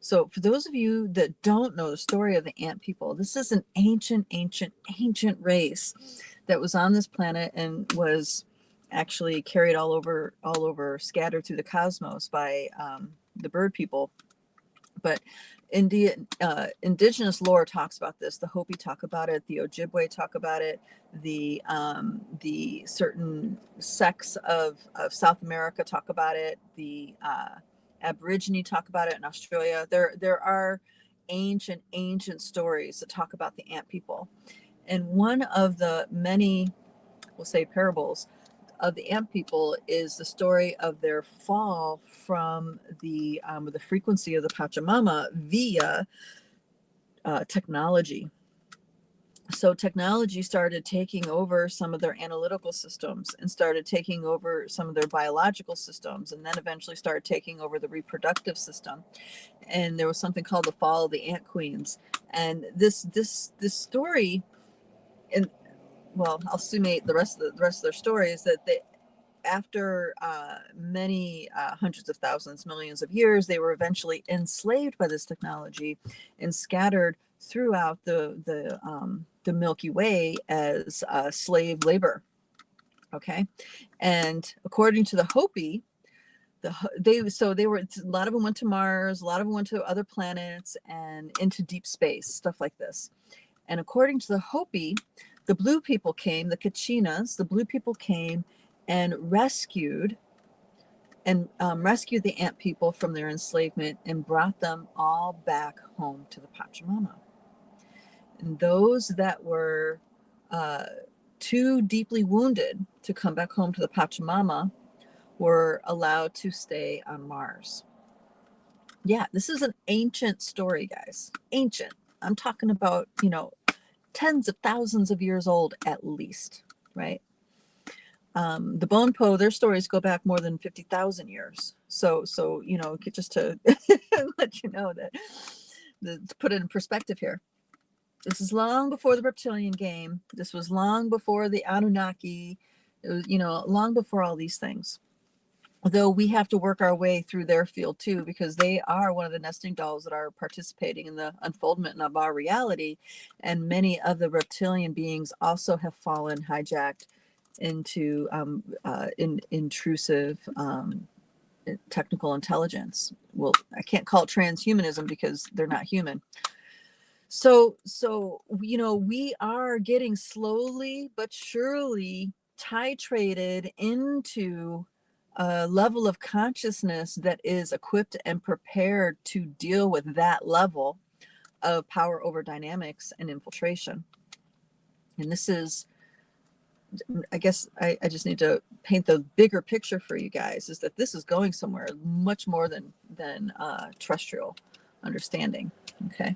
So for those of you that don't know the story of the ant people, this is an ancient, ancient, ancient race that was on this planet and was actually carried all over, scattered through the cosmos by the bird people. But indigenous lore talks about this. The Hopi talk about it. The Ojibwe talk about it. The certain sects of South America talk about it. The Aborigine talk about it in Australia. There are ancient stories that talk about the ant people, and one of the many, we'll say, parables of the ant people is the story of their fall from the frequency of the Pachamama via technology. So technology started taking over some of their analytical systems and started taking over some of their biological systems, and then eventually started taking over the reproductive system. And there was something called the fall of the ant queens. And this story, and well, I'll summate the rest of their story, is that they, after many hundreds of thousands, millions of years, they were eventually enslaved by this technology and scattered throughout the Milky Way as slave labor. Okay, and according to the Hopi, they were, a lot of them went to Mars, a lot of them went to other planets and into deep space, stuff like this. And according to the Hopi, the blue people came, the Kachinas, the blue people came and rescued the ant people from their enslavement and brought them all back home to the Pachamama. And those that were too deeply wounded to come back home to the Pachamama were allowed to stay on Mars. Yeah, this is an ancient story, guys. Ancient. I'm talking about, tens of thousands of years old at least, right? The Bonpo, their stories go back more than 50,000 years. So just to let you know that, to put it in perspective here, this is long before the reptilian game. This was long before the Anunnaki. It was, long before all these things. Though we have to work our way through their field too, because they are one of the nesting dolls that are participating in the unfoldment of our reality. And many of the reptilian beings also have fallen hijacked into intrusive technical intelligence. Well, I can't call it transhumanism because they're not human. So we are getting slowly but surely titrated into a level of consciousness that is equipped and prepared to deal with that level of power over dynamics and infiltration. And this is, I guess I just need to paint the bigger picture for you guys, is that this is going somewhere much more than terrestrial understanding. Okay.